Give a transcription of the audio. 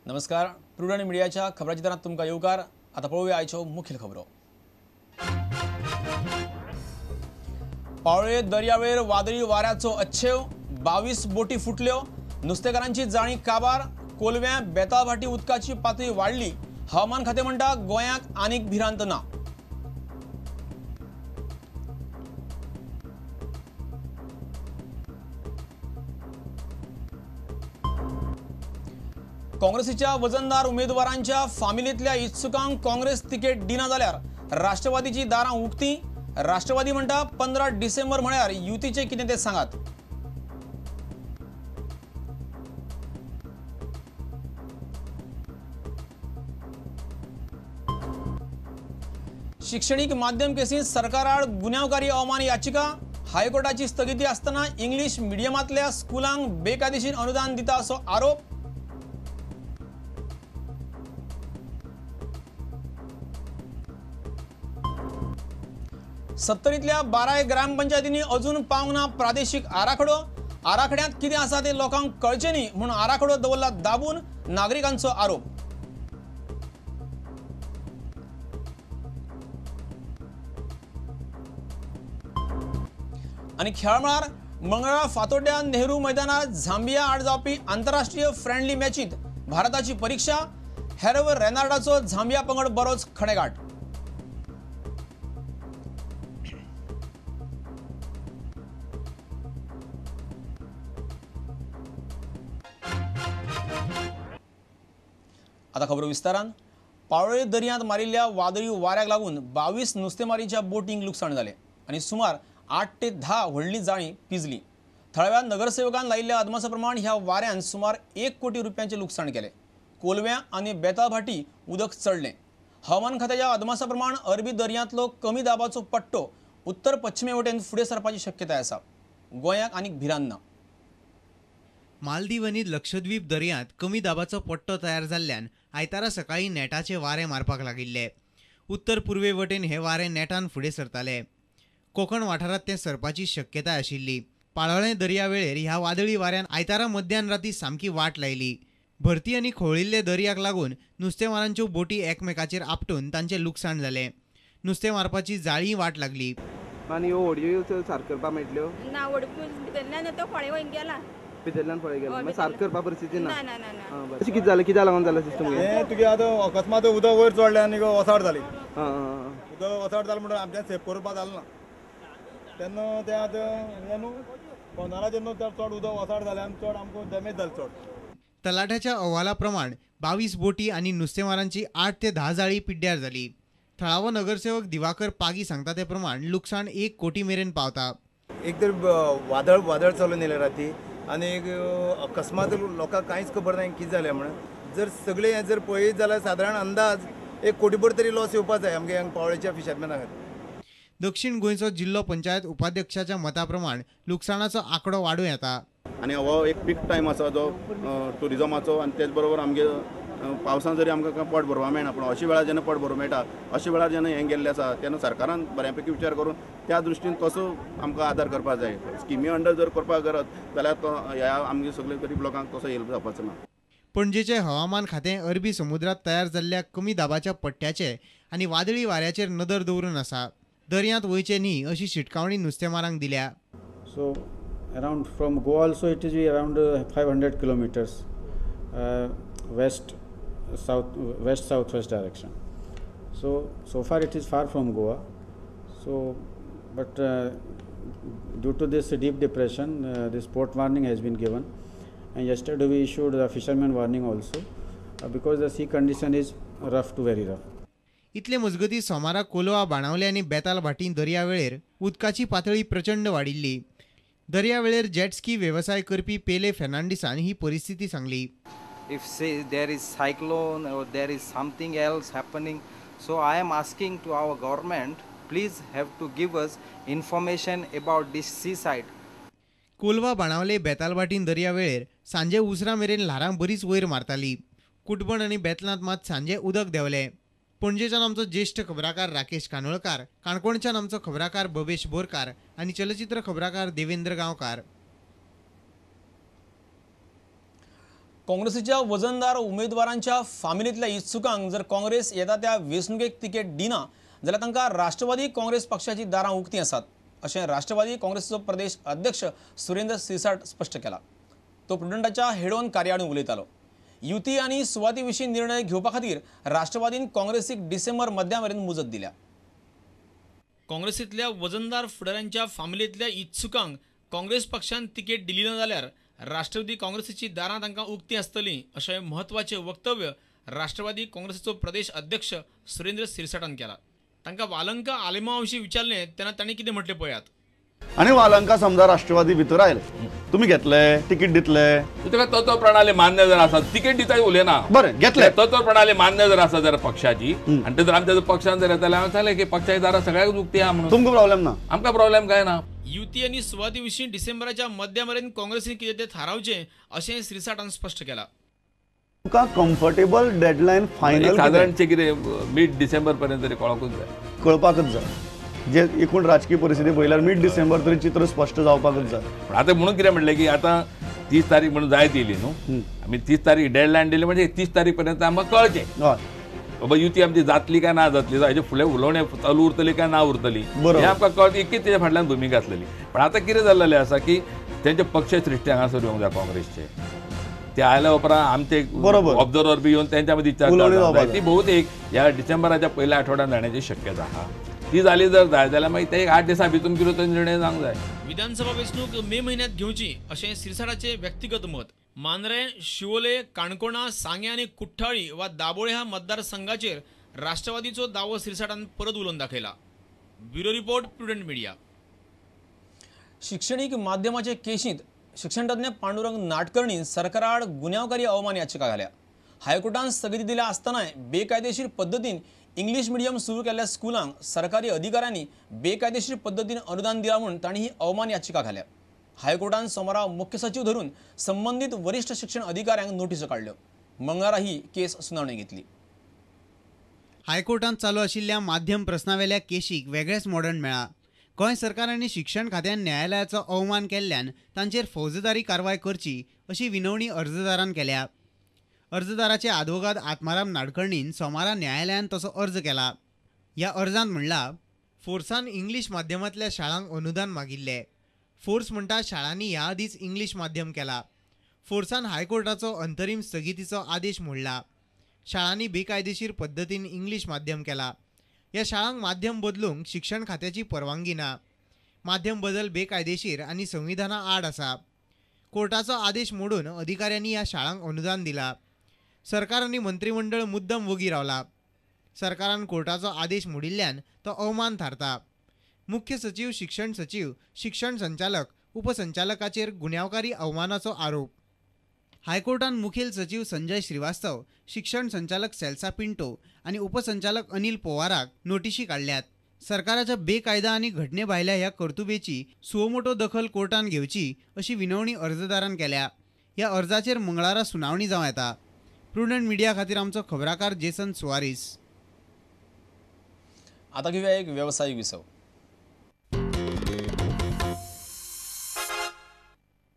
नमस्कार, प्रुडंट मिडियाच्या खबरांच्या तुमका येवकार. आता पळोवया आयच्यो मुखेल खबरो. पाळोळे दर्यावेळेर वादळी वाऱ्याचो अच्छेव, 22 बोटी फुटल्यो, नुस्तेकारांची जाळी काबार, कोलव्या बेताळभाटी उदकाची पातळी वाडली. हवामान खाते म्हणटा गोंयाक आनीक भिरांत ना. काँग्रेसीच्या वजनदार उमेदवारांच्या फामिलीतल्या इच्छुकांक काँग्रेस तिकेट दिना जाल्यार राष्ट्रवादीची दारां उक्ती. राष्ट्रवादी म्हणटा 15 डिसेंबर म्हळ्यार युतीचे कितें ते सांगात. शिक्षणीक माध्यम केसींत सरकाराड गुन्यांवकारी अवमान याचिका. हायकोर्टाची स्थगिती आसतना इंग्लीश मिडियमांतल्या स्कुलांक बेकायदेशीर अनुदान दिता असो आरोप. सत्तरीतल्या 12 ग्रामपंचायतींनी अजून पावंक ना प्रादेशीक आराखडो. आराखड्यात कितें आसा ते लोकांक कळचें न्ही म्हूण आराखडो दवरला दाबून, नागरिकांचो आरोप. आनी खेळ मळार मंगळारा फातोड्ड्या नेहरू मैदानार झांबिया आड जावपी आंतरराष्ट्रीय फ्रेंडली मॅचींत भारताची परीक्षा. हेरव रेनार्डाचो झांबिया पंगड बरोच खडेगाठ. आता खबर विस्तारान. पाळोळे दर्यांत मारिल्ल्या वादळी वाऱ्याक लागून 22 नुस्तेमारीच्या बोटींक लुकसाण जाले आनी सुमार 8 ते 10 व्हडली जाळी पिजली. थळाव्या नगरसेवकान लायिल्ल्या अदमासा प्रमाण ह्या वाऱ्यान सुमार 1 कोटी रुपयांचे लुकसाण केले. कोलव्या आनी बेताळभाटी उदक चडलें. हवामान खात्याच्या अदमासा प्रमाण अरबी दर्यांतलो कमी दाबाचो पट्टो उत्तर पश्चिमे वटेन फुडें सरपाची शक्यताय आसा. गोंयाक आनीक भिरांत ना. मालदीव आनी लक्षद्वीप दर्यांत कमी दाबाचो पट्टो तयार जाल्ल्यान आयतारा सकाळी नेटाचे वारे मारपाक लागिल्ले. उत्तर पूर्वे वटेन हे वारे नेटान फुडें सरताले. कोकण वाठारांत ते सरपाची शक्यताय आशिल्ली. पाळोळें दर्यावेळेर ह्या वादळी वाऱ्यान आयतारा मध्यान राती सामकी वाट लायली. भरती आनी खवळिल्ले दर्याक लागून नुस्तेमारांच्यो बोटी एकमेकाचेर आपटून तांचें लुकसाण जालें. नुस्तें मारपाची जाळी वाट लागली. आनी ह्यो व्हडयो सारक करपाक मेळटल्यो ना भितरल्यान तो फळे वयन गेला. भितरल्यान फळे गेला मागीर सारक करपा परिस्थिती ना. ना ना ना अशें कितें जालें, कित्याक लागून जालें सिस्टम हें तुगे आतां अकस्मात उदक वयर चडलें आनी वसाड जाली. हां उदक वसाड जालें म्हणून आमचें सेफ करपा जालें ना. तेन्ना तें आतां हें न्हू पोंदाराचेर न्हू चड उदक वसाड जालें आनी चड आमकां डॅमेज जालें चड. तलाट्याच्या अहवाला प्रमाण 22 बोटी आनी नुस्तेमारांची 8 ते 10 जाळी पिड्ड्यार जाली. थळावो नगरसेवक दिवाकर पागी सांगता ते प्रमाण लुकसाण 1 कोटी मेरेन पावता. एक तर वादळ चलून येयलें राती आनी अकस्मात लोकांक कांयच खबर ना कितें जालें म्हणून. जर सगळें हें जर पळयत जाल्यार सादारण अंदाज 1 कोटी भर तरी लॉस येवपाक जाय आमगे पाळोळेच्या फिशरमॅनाक. दक्षिण गोंयचो जिल्लो पंचायत उपाध्यक्षाच्या मता प्रमाण लुकसाणाचो आंकडो वाडूं येता. आनी हो एक पीक टायम आसा जो टुरिजमाचो आनी तेच बरोबर आमगे पावसान जरी आमकां पोट भरपाक मेळना पूण अशे वेळार जेन्ना पोट भरूंक मेळटा अशे वेळार जेन्ना हें गेल्लें आसा तेन्ना सरकारान बऱ्यापैकी विचार करून त्या दृश्टीन तसो आमकां आदार करपाक जाय. स्किमी अंडर जर करपाक करत जाल्यार तो ह्या आमगे सगळे गरीब लोकांक तसो हेल्प जावपाचो ना. पणजेचे हवामान खातें अरबी समुद्रात तयार जाल्ल्या कमी दाबाच्या पट्ट्याचे आनी वादळी वाऱ्याचेर नदर दवरून आसा. दर्यांत वयचे न्ही अशी शिटकावणी नुस्तेमारांक दिल्या. So around from Goa also it is around 500 kilometers west southwest direction. So far it is far from Goa. So but due to this deep depression this port warning has been given, and yesterday we issued the fisherman warning also because the sea condition is rough to very rough. इतले मजगती सोमारा कोलवा बाणावले आनी बेताल भाटी दर्यावेळेर उदकाची पातळी प्रचंड वाडिल्ली. दर्यावेळेर jet ski वेवसाय करपी पेले फेर्नांडिसान ही परिस्थिती Sangli. If say there is cyclone or there is something else happening, so I am asking to our government, please have to give us information about this seaside. Kolwa Benaulim बेतालबाटीन दर्यावेळेर सांजे उसरा मेरेन ल्हारां बरीच वयर मारताली. कुटबण आनी बेतलांत मात सांजे उदक देंवलें. पणजेच्यान आमचो ज्येश्ठ खबराकार राकेश कानोळकार, काणकोणच्यान आमचो खबराकार भवेश बोरकार आनी चलचित्र खबराकार देवेंद्र गांवकार. काँग्रेसीच्या वजनदार उमेदवारांच्या फामिलींतल्या इत्सुकांक जर काँग्रेस येता त्या वेंचणुकेक तिकेट दिना जाल्यार तांकां राष्ट्रवादी काँग्रेस पक्षाची दारां उक्तीं आसात अशें राष्ट्रवादी काँग्रेसचो प्रदेश अध्यक्ष सुरेंद्र सिरसाट स्पश्ट केला. तो प्रुडंटाच्या हेडोन कार्यावळींत उलयतालो. युती आनी सुवाती विशीं निर्णय घेवपा खातीर राष्ट्रवादीन काँग्रेसीक डिसेंबर मध्यामेरेन मुजत दिल्या. काँग्रेसींतल्या वजनदार फुडाऱ्यांच्या फामिलींतल्या इत्सुकांक काँग्रेस पक्षान तिकेट दिली ना जाल्यार राष्ट्रवादी काँग्रेसीची दारां तांकां उक्तीं आसतलीं अशें म्हत्वाचें वक्तव्य राष्ट्रवादी काँग्रेसीचो प्रदेश अध्यक्ष सुरेंद्र सिरसाटान केला. तांकां वालंका आलेमा विशीं विचारलें तेन्ना तांणी कितें म्हटलें पळयात. आणि वालंका समजा राष्ट्रवादी भितर आयले, तुम्ही घेतले तिकीट दितले, तुका तत्व प्रणाली मान्य जर आसा तिकेट दिताय उलयना. बरें घेतले तत्व प्रणाली मान्य जर आसा जर पक्षाची आनी ते जर आमच्या पक्षान जर येताले हांव सांगलें की पक्षाची दारां सगळ्याक उक्ती आहा म्हणून. तुमकां प्रॉब्लेम ना, आमकां प्रॉब्लेम काय ना. युती आनी सुवाती विशीं डिसेंबराच्या मध्यामेरेन काँग्रेसीन कितें तें थारावचें अशें सिरसाटान स्पश्ट केलां. तुका कम्फर्टेबल डेडलायन फायनल साधारणचे कितें मिड डिसेंबर पर्यंत तरी कळोकूच जाय, कळपाकच जाय. जे एकूण राजकीय परिस्थिती पळयल्यार मिड डिसेंबर तरी चित्र स्पश्ट जावपाकच जाय. पण आतां म्हणून कितें म्हणलें की आतां 30 तारीख म्हणून जायत येयली न्हू, आमी 30 तारीख डेडलायन दिली म्हणजे 30 तारीख पर्यंत आमकां कळचें बाबा युती आमची जातली काय ना जातली, हाजे फुडें उलोवणें चालू उरतली काय ना उरतली हें आमकां कळत इतकीच तेच्या फाटल्यान भुमिका आसलेली. पण आतां कितें जाल्लेलें आसा की तेंचे पक्ष सृश्टी हांगासर येवंक जाय काँग्रेसचे. ते आयल्या उपरांत आमचे ऑब्झर्वर बी येवन तेंच्या मदीं चर्चा ती भोवतेक ह्या डिसेंबराच्या पयल्या आठवड्यान जाण्याची शक्यता आहा. ती जाली जर जाय जाल्यार मागीर ते 8 दिसां भितून कितें तो निर्णय जावंक जाय. विधानसभा वेंचणूक मे म्हयन्यांत घेवची अशें सिरसाटाचें व्यक्तिगत मत. मांद्रे, शिवोले, काणकोणा, सांगे आनी कुठ्ठाळी वा दाबोळे ह्या मतदारसंघाचेर राष्ट्रवादीचो दावो सिरसाटान परत उलोवन दाखयला. Bureau report, prudent media. शिक्षणीक माध्यमाचे केशींत शिक्षणतज्ञ पांडुरंग नाडकर्णी सरकारा आड गुन्यांवकारी अवमान याचिका घाल्या. हायकोर्टान स्थगिती दिल्या आसतनाय बेकायदेशीर पद्दतीन इंग्लीश मिडियम सुरू केल्ल्या स्कुलांक सरकारी अधिकाऱ्यांनी बेकायदेशीर पद्दतीन अनुदान दिलां म्हूण तांणी ही अवमान याचिका घाल्या. हायकोर्टान सोमारा मुख्य सचिव धरून संबंधित वरिष्ठ शिक्षण अधिकाऱ्यांक नोटीसो काडल्यो. मंगळारा ही केस सुनावणी घेतली. हायकोर्टात चालू आशिल्ल्या माध्यम प्रस्नावेल्या केशीक वेगळेच मोडण मेळ्ळा. गोंय सरकार आनी शिक्षण खात्यान न्यायालयाचो अवमान केल्ल्यान तांचेर फौजदारी कारवाय करची अशी विनवणी अर्जदारान केल्या. अर्जदाराचे आदवोगाद आत्माराम नाडकर्णीन सोमारा न्यायालयान तसो अर्ज केला. ह्या अर्जांत म्हणला, फोर्सान इंग्लीश माध्यमांतल्या शाळांक अनुदान मागिल्ले. फोर्स म्हणटा शाळांनी ह्या आदींच इंग्लीश माध्यम केला. फोर्सान हायकोर्टाचो अंतरीम स्थगितीचो आदेश मोडला. शाळांनी बेकायदेशीर पद्दतीन इंग्लीश माध्यम केला. ह्या शाळांक माध्यम बदलूंक शिक्षण खात्याची परवानगी ना. माध्यम बदल बेकायदेशीर आनी संविधाना आड आसा. कोर्टाचो आदेश मोडून अधिकाऱ्यांनी ह्या शाळांक अनुदान दिला. सरकार आनी मंत्रिमंडळ मुद्दम वगी रावला. सरकारान कोर्टाचो आदेश मोडिल्ल्यान तो अवमान थारता. मुख्य सचिव, शिक्षण सचिव, शिक्षण संचालक, उपसंचालकाचेर गुन्यांवकारी अवमानाचो आरोप. हायकोर्टान मुखेल सचिव संजय श्रीवास्तव, शिक्षण संचालक सेल्सा पिंटो आनी उपसंचालक अनिल पोवाराक नोटीशी काडल्यात. सरकाराच्या बेकायदा आनी घटने भायल्या ह्या कर्तुबेची सुमोटो दखल कोर्टान घेवची अशी विनवणी अर्जदारान केल्या. ह्या अर्जाचेर मंगळारा सुनावणी जावं येता. प्रुडंट मिडिया खातीर आमचो खबराकार जेसन सुवारीस. आता घेऊया एक व्यावसायिक विसव.